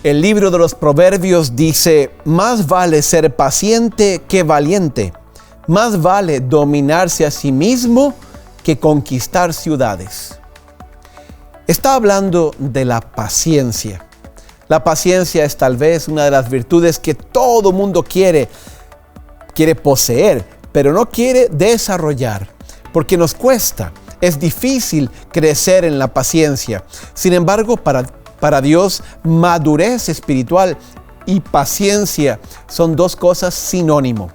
El libro de los Proverbios dice: más vale ser paciente que valiente, más vale dominarse a sí mismo que conquistar ciudades. Está hablando de la paciencia. La paciencia es tal vez una de las virtudes que todo mundo quiere poseer, pero no quiere desarrollar, porque nos cuesta. Es difícil crecer en la paciencia. Sin embargo, para Dios, madurez espiritual y paciencia son dos cosas sinónimo.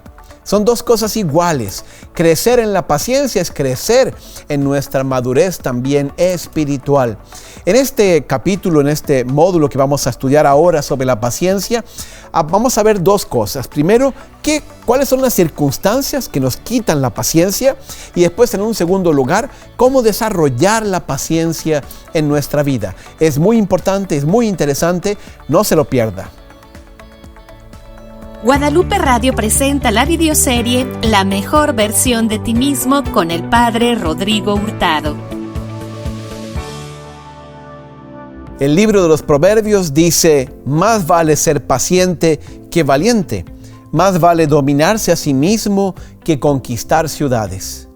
Son dos cosas iguales. Crecer en la paciencia es crecer en nuestra madurez también espiritual. En este capítulo, en este módulo que vamos a estudiar ahora sobre la paciencia, vamos a ver dos cosas. Primero, cuáles son las circunstancias que nos quitan la paciencia, y después, en un segundo lugar, cómo desarrollar la paciencia en nuestra vida. Es muy importante, es muy interesante, no se lo pierda. Guadalupe Radio presenta la videoserie La mejor versión de ti mismo con el Padre Rodrigo Hurtado. El libro de los Proverbios dice: más vale ser paciente que valiente, más vale dominarse a sí mismo que conquistar ciudades.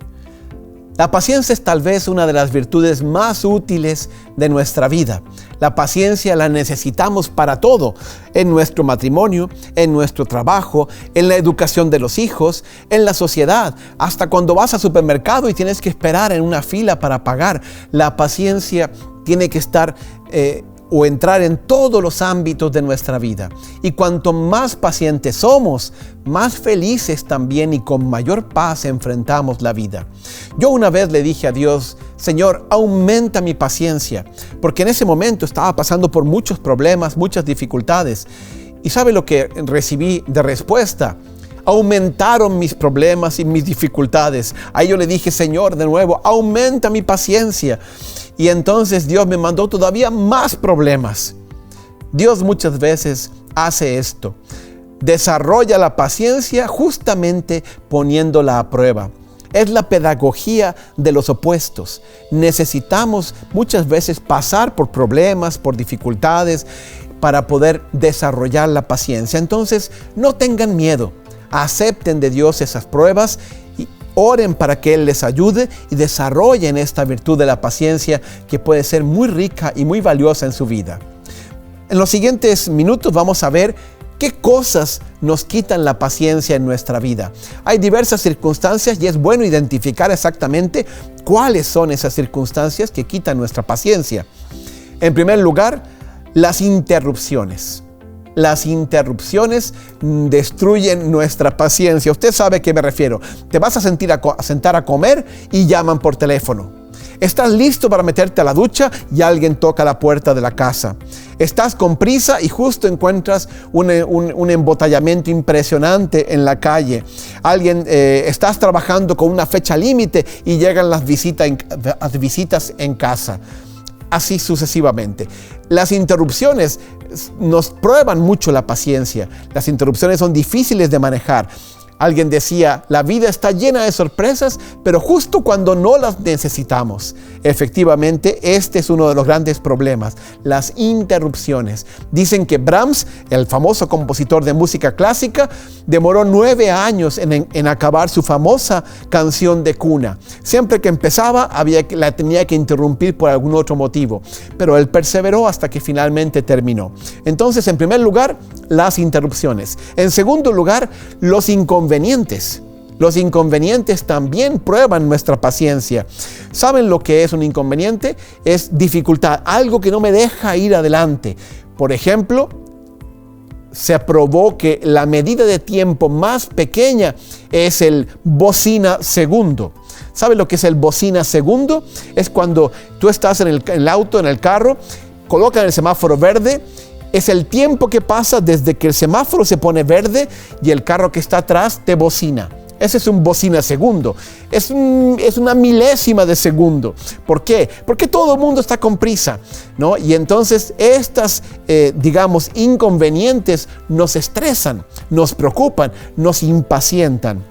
La paciencia es tal vez una de las virtudes más útiles de nuestra vida. La paciencia la necesitamos para todo, en nuestro matrimonio, en nuestro trabajo, en la educación de los hijos, en la sociedad, hasta cuando vas al supermercado y tienes que esperar en una fila para pagar. La paciencia tiene que estar o entrar en todos los ámbitos de nuestra vida. Y cuanto más pacientes somos, más felices también y con mayor paz enfrentamos la vida. Yo una vez le dije a Dios: Señor, aumenta mi paciencia, porque en ese momento estaba pasando por muchos problemas, muchas dificultades. ¿Y sabe lo que recibí de respuesta? Aumentaron mis problemas y mis dificultades. Ahí yo le dije: Señor, de nuevo, aumenta mi paciencia. Y entonces Dios me mandó todavía más problemas. Dios muchas veces hace esto. Desarrolla la paciencia justamente poniéndola a prueba. Es la pedagogía de los opuestos. Necesitamos muchas veces pasar por problemas, por dificultades, para poder desarrollar la paciencia. Entonces, no tengan miedo. Acepten de Dios esas pruebas y oren para que Él les ayude y desarrollen esta virtud de la paciencia, que puede ser muy rica y muy valiosa en su vida. En los siguientes minutos vamos a ver qué cosas nos quitan la paciencia en nuestra vida. Hay diversas circunstancias y es bueno identificar exactamente cuáles son esas circunstancias que quitan nuestra paciencia. En primer lugar, las interrupciones. Las interrupciones destruyen nuestra paciencia. Usted sabe a qué me refiero. Te vas a sentar a comer y llaman por teléfono. Estás listo para meterte a la ducha y alguien toca la puerta de la casa. Estás con prisa y justo encuentras un embotellamiento impresionante en la calle. Estás trabajando con una fecha límite y llegan las visitas en casa. Así sucesivamente. Las interrupciones nos prueban mucho la paciencia. Las interrupciones son difíciles de manejar. Alguien decía: la vida está llena de sorpresas, pero justo cuando no las necesitamos. Efectivamente, este es uno de los grandes problemas, las interrupciones. Dicen que Brahms, el famoso compositor de música clásica, demoró 9 años en acabar su famosa canción de cuna. Siempre que empezaba, la tenía que interrumpir por algún otro motivo, pero él perseveró hasta que finalmente terminó. Entonces, en primer lugar, las interrupciones. En segundo lugar, los inconvenientes. Los inconvenientes también prueban nuestra paciencia. ¿Saben lo que es un inconveniente? Es dificultad, algo que no me deja ir adelante. Por ejemplo, se probó que la medida de tiempo más pequeña es el bocina segundo. ¿Saben lo que es el bocina segundo? Es cuando tú estás en el auto, en el carro, colocan el semáforo verde. Es el tiempo que pasa desde que el semáforo se pone verde y el carro que está atrás te bocina. Ese es un bocina segundo. Es una milésima de segundo. ¿Por qué? Porque todo el mundo está con prisa, ¿no? Y entonces estas, inconvenientes nos estresan, nos preocupan, nos impacientan.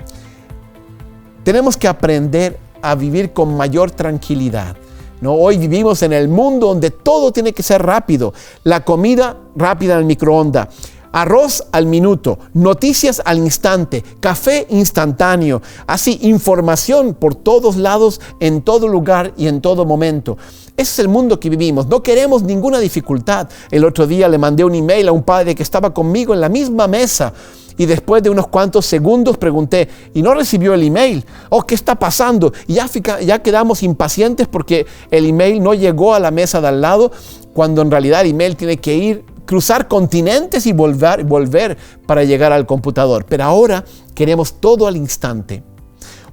Tenemos que aprender a vivir con mayor tranquilidad. ¿no? Hoy vivimos en el mundo donde todo tiene que ser rápido. La comida rápida en el microondas, arroz al minuto, noticias al instante, café instantáneo, así información por todos lados, en todo lugar y en todo momento. Ese es el mundo que vivimos. No queremos ninguna dificultad. El otro día le mandé un email a un padre que estaba conmigo en la misma mesa y después de unos cuantos segundos pregunté, ¿y no recibió el email? Oh, ¿qué está pasando? Y ya quedamos impacientes porque el email no llegó a la mesa de al lado, cuando en realidad el email tiene que cruzar continentes y volver para llegar al computador. Pero ahora queremos todo al instante.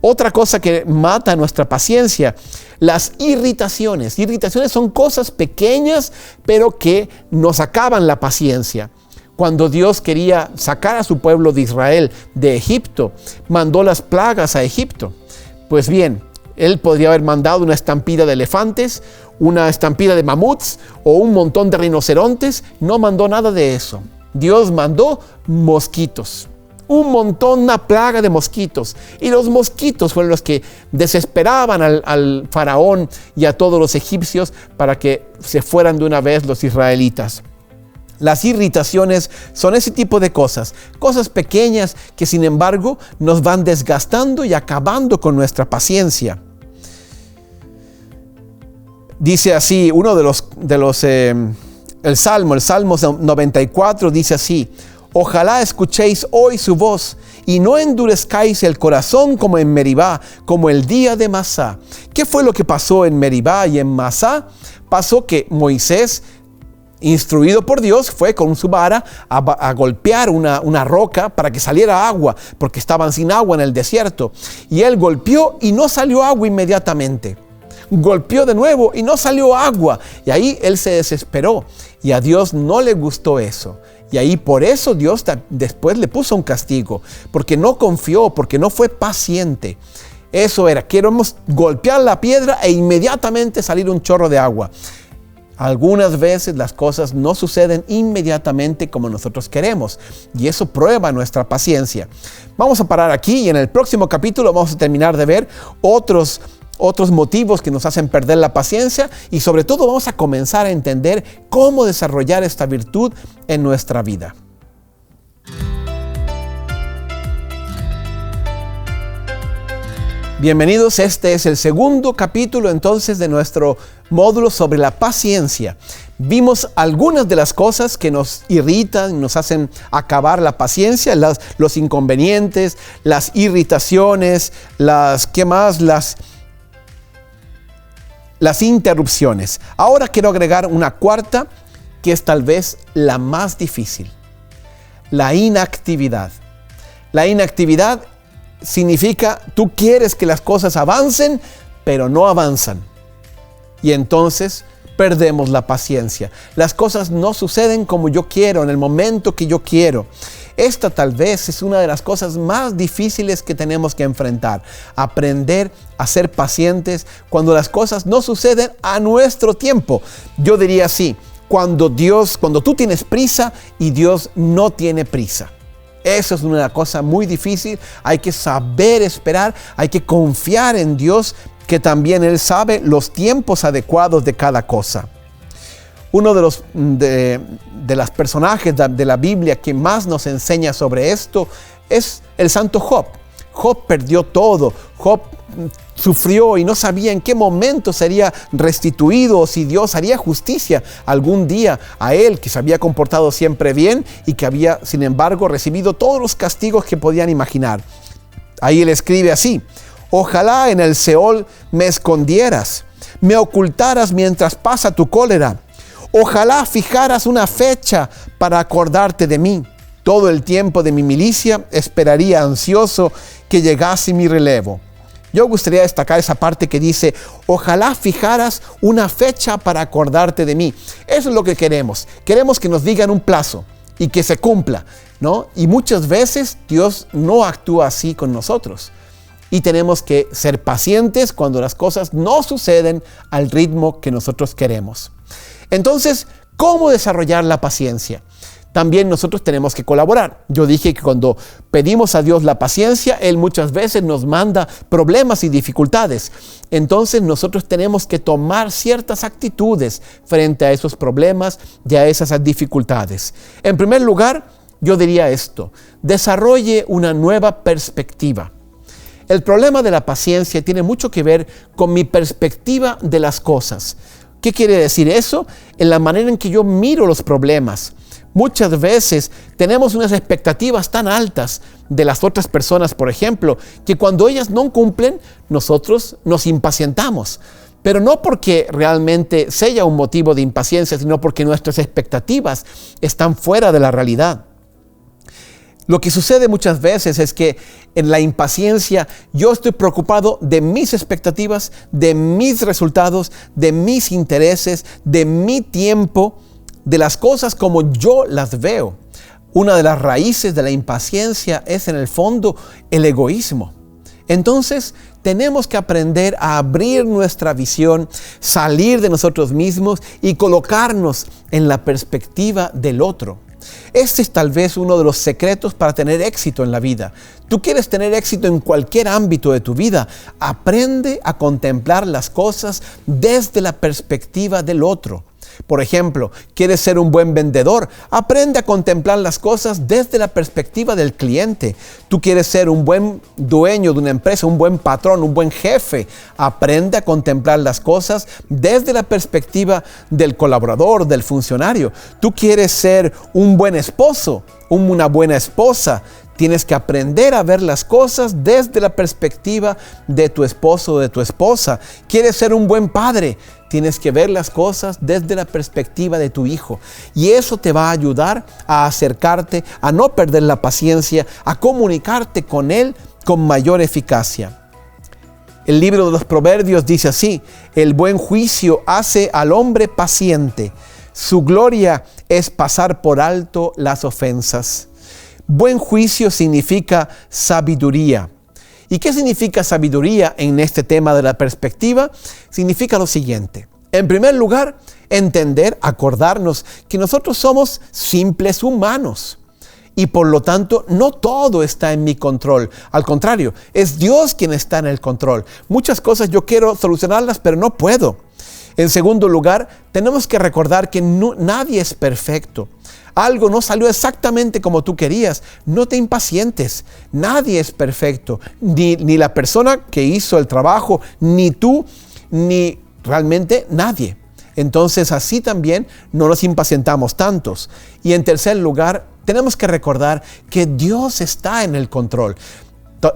Otra cosa que mata nuestra paciencia, las irritaciones. Irritaciones son cosas pequeñas, pero que nos acaban la paciencia. Cuando Dios quería sacar a su pueblo de Israel de Egipto, mandó las plagas a Egipto. Pues bien, Él podría haber mandado una estampida de elefantes, una estampida de mamuts o un montón de rinocerontes. No mandó nada de eso. Dios mandó mosquitos. Un montón, una plaga de mosquitos. Y los mosquitos fueron los que desesperaban al faraón y a todos los egipcios para que se fueran de una vez los israelitas. Las irritaciones son ese tipo de cosas pequeñas que sin embargo nos van desgastando y acabando con nuestra paciencia. Dice así, el Salmo 94 dice así: ojalá escuchéis hoy su voz y no endurezcáis el corazón como en Meribá, como el día de Masá. ¿Qué fue lo que pasó en Meribá y en Masá? Pasó que Moisés, instruido por Dios, fue con su vara a golpear una roca para que saliera agua, porque estaban sin agua en el desierto. Y él golpeó y no salió agua inmediatamente. Golpeó de nuevo y no salió agua. Y ahí él se desesperó. Y a Dios no le gustó eso. Y ahí por eso Dios después le puso un castigo. Porque no confió, porque no fue paciente. Eso era, queremos golpear la piedra e inmediatamente salir un chorro de agua. Algunas veces las cosas no suceden inmediatamente como nosotros queremos y eso prueba nuestra paciencia. Vamos a parar aquí y en el próximo capítulo vamos a terminar de ver otros motivos que nos hacen perder la paciencia y sobre todo vamos a comenzar a entender cómo desarrollar esta virtud en nuestra vida. Bienvenidos, este es el segundo capítulo entonces de nuestro módulo sobre la paciencia. Vimos algunas de las cosas que nos irritan, nos hacen acabar la paciencia, los inconvenientes, las irritaciones, las interrupciones. Ahora quiero agregar una cuarta que es tal vez la más difícil: la inactividad. La inactividad significa tú quieres que las cosas avancen, pero no avanzan. Y entonces perdemos la paciencia. Las cosas no suceden como yo quiero, en el momento que yo quiero. Esta tal vez es una de las cosas más difíciles que tenemos que enfrentar. Aprender a ser pacientes cuando las cosas no suceden a nuestro tiempo. Yo diría así, cuando tú tienes prisa y Dios no tiene prisa. Eso es una cosa muy difícil. Hay que saber esperar, hay que confiar en Dios, que también Él sabe los tiempos adecuados de cada cosa. Uno de los personajes de la Biblia que más nos enseña sobre esto es el santo Job. Job perdió todo. Job sufrió y no sabía en qué momento sería restituido o si Dios haría justicia algún día a él, que se había comportado siempre bien y que había, sin embargo, recibido todos los castigos que podían imaginar. Ahí él escribe así: ojalá en el Seol me escondieras, me ocultaras mientras pasa tu cólera. Ojalá fijaras una fecha para acordarte de mí. Todo el tiempo de mi milicia esperaría ansioso que llegase mi relevo. Yo gustaría destacar esa parte que dice: ojalá fijaras una fecha para acordarte de mí. Eso es lo que queremos. Queremos que nos digan un plazo y que se cumpla, ¿no? Y muchas veces Dios no actúa así con nosotros. Y tenemos que ser pacientes cuando las cosas no suceden al ritmo que nosotros queremos. Entonces, ¿cómo desarrollar la paciencia? también nosotros tenemos que colaborar. Yo dije que cuando pedimos a Dios la paciencia, Él muchas veces nos manda problemas y dificultades. Entonces nosotros tenemos que tomar ciertas actitudes frente a esos problemas y a esas dificultades. En primer lugar, yo diría esto: desarrolle una nueva perspectiva. El problema de la paciencia tiene mucho que ver con mi perspectiva de las cosas. ¿Qué quiere decir eso? En la manera en que yo miro los problemas. Muchas veces tenemos unas expectativas tan altas de las otras personas, por ejemplo, que cuando ellas no cumplen, nosotros nos impacientamos. Pero no porque realmente sea un motivo de impaciencia, sino porque nuestras expectativas están fuera de la realidad. Lo que sucede muchas veces es que en la impaciencia yo estoy preocupado de mis expectativas, de mis resultados, de mis intereses, de mi tiempo, de las cosas como yo las veo. Una de las raíces de la impaciencia es en el fondo el egoísmo. Entonces tenemos que aprender a abrir nuestra visión, salir de nosotros mismos y colocarnos en la perspectiva del otro. Este es tal vez uno de los secretos para tener éxito en la vida. Tú quieres tener éxito en cualquier ámbito de tu vida. Aprende a contemplar las cosas desde la perspectiva del otro. Por ejemplo, ¿quieres ser un buen vendedor? Aprende a contemplar las cosas desde la perspectiva del cliente. ¿Tú quieres ser un buen dueño de una empresa, un buen patrón, un buen jefe? Aprende a contemplar las cosas desde la perspectiva del colaborador, del funcionario. ¿Tú quieres ser un buen esposo, una buena esposa? Tienes que aprender a ver las cosas desde la perspectiva de tu esposo o de tu esposa. ¿Quieres ser un buen padre? Tienes que ver las cosas desde la perspectiva de tu hijo. Y eso te va a ayudar a acercarte, a no perder la paciencia, a comunicarte con Él con mayor eficacia. El libro de los Proverbios dice así: el buen juicio hace al hombre paciente. Su gloria es pasar por alto las ofensas. Buen juicio significa sabiduría. ¿Y qué significa sabiduría en este tema de la perspectiva? Significa lo siguiente. En primer lugar, entender, acordarnos que nosotros somos simples humanos. Y por lo tanto, no todo está en mi control. Al contrario, es Dios quien está en el control. Muchas cosas yo quiero solucionarlas, pero no puedo. En segundo lugar, tenemos que recordar que nadie es perfecto. Algo no salió exactamente como tú querías. No te impacientes. Nadie es perfecto. Ni la persona que hizo el trabajo, ni tú, ni realmente nadie. Entonces así también no nos impacientamos tantos. Y en tercer lugar, tenemos que recordar que Dios está en el control.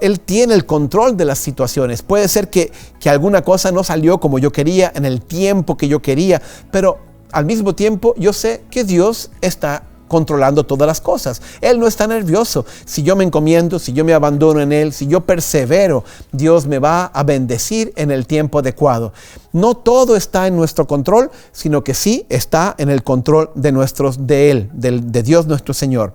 Él tiene el control de las situaciones. Puede ser que alguna cosa no salió como yo quería, en el tiempo que yo quería, pero al mismo tiempo yo sé que Dios está controlando todas las cosas. Él no está nervioso. Si yo me encomiendo, si yo me abandono en Él, si yo persevero, Dios me va a bendecir en el tiempo adecuado. No todo está en nuestro control, sino que sí está en el control de Él, de Dios nuestro Señor.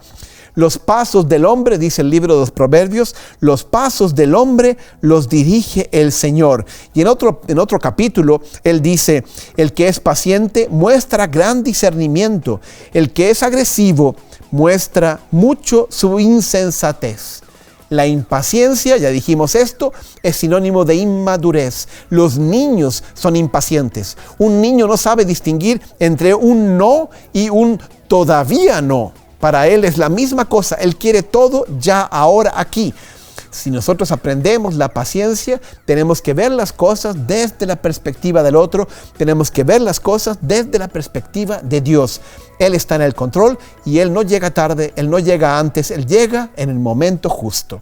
Los pasos del hombre, dice el libro de los Proverbios, los pasos del hombre los dirige el Señor. Y en otro capítulo, él dice: el que es paciente muestra gran discernimiento. El que es agresivo muestra mucho su insensatez. La impaciencia, ya dijimos esto, es sinónimo de inmadurez. Los niños son impacientes. Un niño no sabe distinguir entre un no y un todavía no. Para él es la misma cosa. Él quiere todo ya, ahora, aquí. Si nosotros aprendemos la paciencia, tenemos que ver las cosas desde la perspectiva del otro. Tenemos que ver las cosas desde la perspectiva de Dios. Él está en el control y Él no llega tarde, Él no llega antes, Él llega en el momento justo.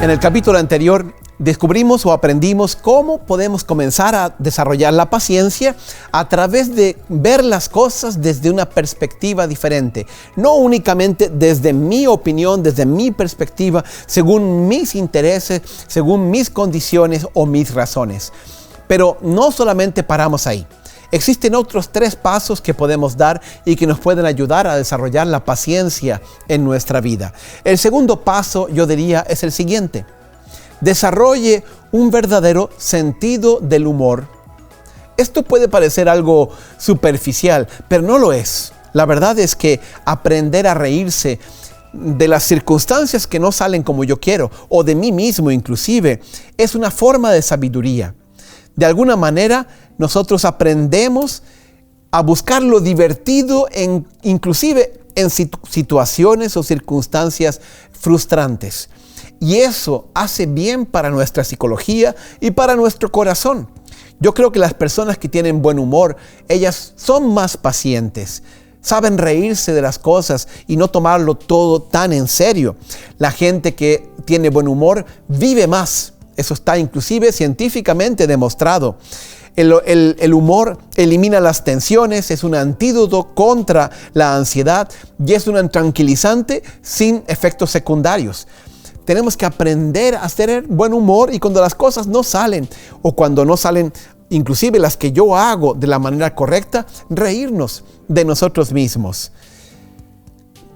En el capítulo anterior descubrimos o aprendimos cómo podemos comenzar a desarrollar la paciencia a través de ver las cosas desde una perspectiva diferente. No únicamente desde mi opinión, desde mi perspectiva, según mis intereses, según mis condiciones o mis razones. Pero no solamente paramos ahí. Existen otros 3 pasos que podemos dar y que nos pueden ayudar a desarrollar la paciencia en nuestra vida. El segundo paso, yo diría, es el siguiente. desarrolle un verdadero sentido del humor. Esto puede parecer algo superficial, pero no lo es. La verdad es que aprender a reírse de las circunstancias que no salen como yo quiero, o de mí mismo inclusive, es una forma de sabiduría. De alguna manera, nosotros aprendemos a buscar lo divertido inclusive en situaciones o circunstancias frustrantes. Y eso hace bien para nuestra psicología y para nuestro corazón. Yo creo que las personas que tienen buen humor, ellas son más pacientes. Saben reírse de las cosas y no tomarlo todo tan en serio. La gente que tiene buen humor vive más. Eso está inclusive científicamente demostrado. El humor elimina las tensiones, es un antídoto contra la ansiedad y es un tranquilizante sin efectos secundarios. Tenemos que aprender a tener buen humor y cuando las cosas no salen o cuando no salen inclusive las que yo hago de la manera correcta, reírnos de nosotros mismos.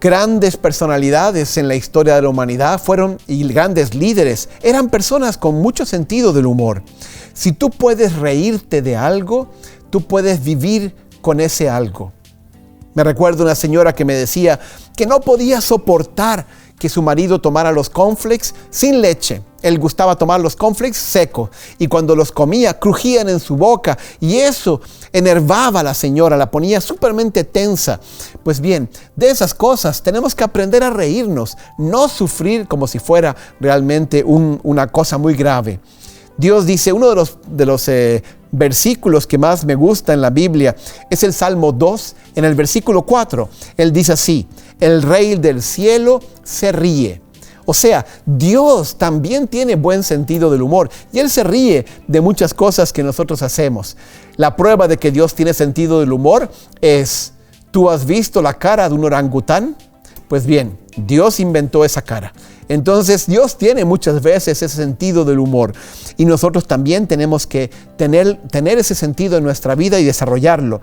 Grandes personalidades en la historia de la humanidad y grandes líderes eran personas con mucho sentido del humor. Si tú puedes reírte de algo, tú puedes vivir con ese algo. Me recuerdo una señora que me decía que no podía soportar que su marido tomara los cornflakes sin leche. Él gustaba tomar los cornflakes secos y cuando los comía crujían en su boca y eso enervaba a la señora, la ponía súpermente tensa. Pues bien, de esas cosas tenemos que aprender a reírnos, no sufrir como si fuera realmente una cosa muy grave. Dios dice, uno de los versículos que más me gusta en la Biblia es el Salmo 2, en el versículo 4. Él dice así, el Rey del cielo se ríe. O sea, Dios también tiene buen sentido del humor y Él se ríe de muchas cosas que nosotros hacemos. La prueba de que Dios tiene sentido del humor es, ¿tú has visto la cara de un orangután? Pues bien, Dios inventó esa cara. Entonces Dios tiene muchas veces ese sentido del humor y nosotros también tenemos que tener ese sentido en nuestra vida y desarrollarlo.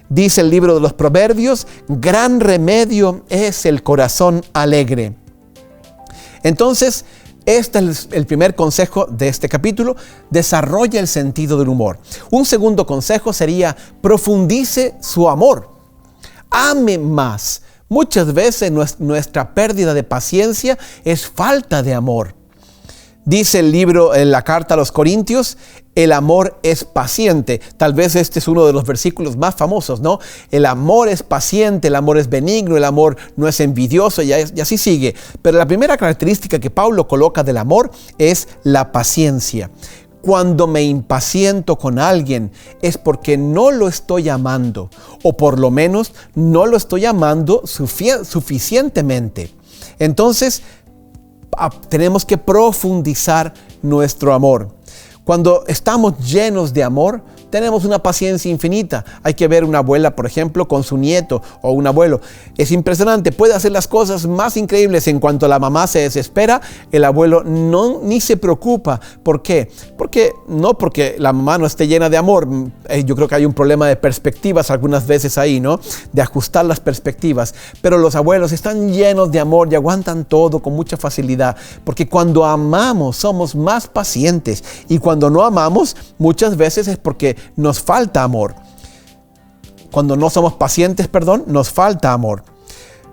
Dice el libro de los Proverbios, gran remedio es el corazón alegre. Entonces, este es el primer consejo de este capítulo, desarrolla el sentido del humor. Un segundo consejo sería, profundice su amor. Ame más. Muchas veces nuestra pérdida de paciencia es falta de amor. Dice el libro, en la carta a los Corintios, el amor es paciente. Tal vez este es uno de los versículos más famosos, ¿no? El amor es paciente, el amor es benigno, el amor no es envidioso y así sigue. Pero la primera característica que Pablo coloca del amor es la paciencia. Cuando me impaciento con alguien es porque no lo estoy amando o por lo menos no lo estoy amando suficientemente. Entonces, tenemos que profundizar nuestro amor. Cuando estamos llenos de amor, tenemos una paciencia infinita. Hay que ver una abuela, por ejemplo, con su nieto o un abuelo. Es impresionante, puede hacer las cosas más increíbles. En cuanto la mamá se desespera, el abuelo ni se preocupa. ¿Por qué? No porque la mamá no esté llena de amor. Yo creo que hay un problema de perspectivas algunas veces ahí, ¿no? De ajustar las perspectivas. Pero los abuelos están llenos de amor y aguantan todo con mucha facilidad. Porque cuando amamos somos más pacientes. Y cuando no amamos, muchas veces es porque nos falta amor. Cuando no somos pacientes, nos falta amor.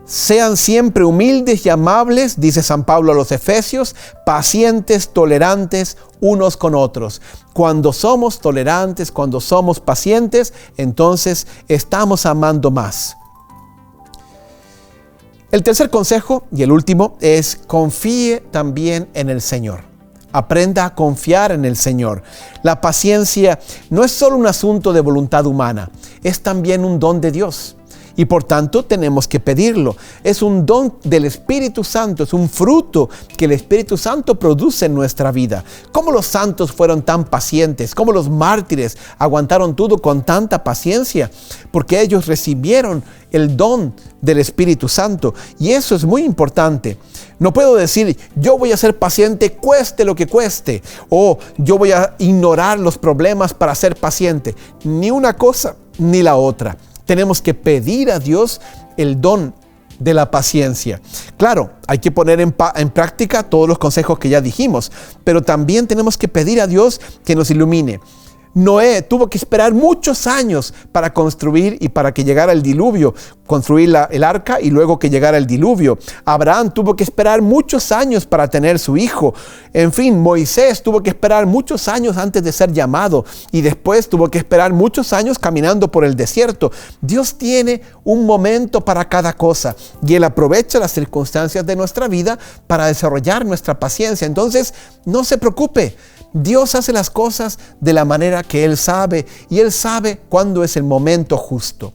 Sean siempre humildes y amables, dice San Pablo a los Efesios, pacientes, tolerantes unos con otros. Cuando somos tolerantes, cuando somos pacientes, entonces estamos amando más. El tercer consejo y el último es confíe también en el Señor. Aprenda a confiar en el Señor. La paciencia no es solo un asunto de voluntad humana, es también un don de Dios. Y por tanto tenemos que pedirlo. Es un don del Espíritu Santo, es un fruto que el Espíritu Santo produce en nuestra vida. ¿Cómo los santos fueron tan pacientes? ¿Cómo los mártires aguantaron todo con tanta paciencia? Porque ellos recibieron el don del Espíritu Santo. Y eso es muy importante. No puedo decir, yo voy a ser paciente cueste lo que cueste. O yo voy a ignorar los problemas para ser paciente. Ni una cosa ni la otra. Tenemos que pedir a Dios el don de la paciencia. Claro, hay que poner en práctica todos los consejos que ya dijimos, pero también tenemos que pedir a Dios que nos ilumine. Noé tuvo que esperar muchos años para construir y para que llegara el diluvio, construir el arca y luego que llegara el diluvio. Abraham tuvo que esperar muchos años para tener su hijo. En fin, Moisés tuvo que esperar muchos años antes de ser llamado y después tuvo que esperar muchos años caminando por el desierto. Dios tiene un momento para cada cosa y Él aprovecha las circunstancias de nuestra vida para desarrollar nuestra paciencia. Entonces, no se preocupe. Dios hace las cosas de la manera que Él sabe y Él sabe cuándo es el momento justo.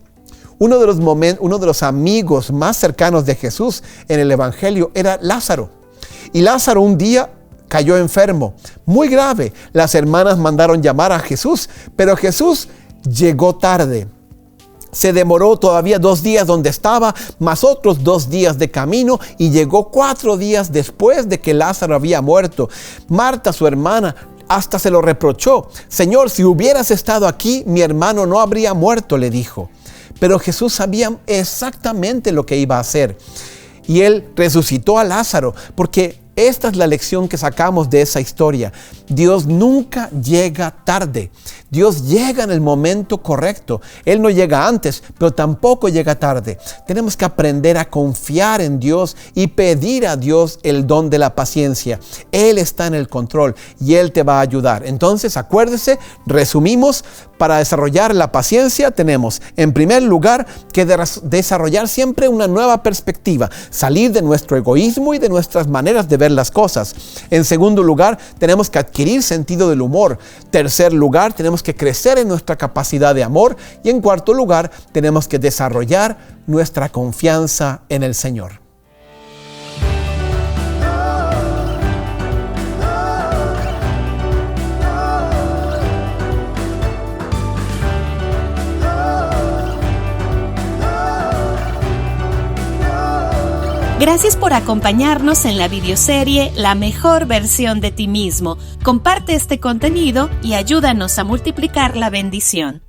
Uno de los amigos más cercanos de Jesús en el Evangelio era Lázaro. Y Lázaro un día cayó enfermo, muy grave. Las hermanas mandaron llamar a Jesús, pero Jesús llegó tarde. Se demoró todavía 2 días donde estaba, más otros 2 días de camino y llegó 4 días después de que Lázaro había muerto. Marta, su hermana, hasta se lo reprochó. Señor, si hubieras estado aquí, mi hermano no habría muerto, le dijo. Pero Jesús sabía exactamente lo que iba a hacer. Y Él resucitó a Lázaro, porque esta es la lección que sacamos de esa historia. Dios nunca llega tarde. Dios llega en el momento correcto. Él no llega antes, pero tampoco llega tarde. Tenemos que aprender a confiar en Dios y pedir a Dios el don de la paciencia. Él está en el control y Él te va a ayudar. Entonces, acuérdese, resumimos, para desarrollar la paciencia tenemos, en primer lugar, que desarrollar siempre una nueva perspectiva, salir de nuestro egoísmo y de nuestras maneras de ver las cosas. En segundo lugar, tenemos que adquirir sentido del humor. Tercer lugar, tenemos que crecer en nuestra capacidad de amor. Y en cuarto lugar, tenemos que desarrollar nuestra confianza en el Señor. Gracias por acompañarnos en la videoserie La mejor versión de ti mismo. Comparte este contenido y ayúdanos a multiplicar la bendición.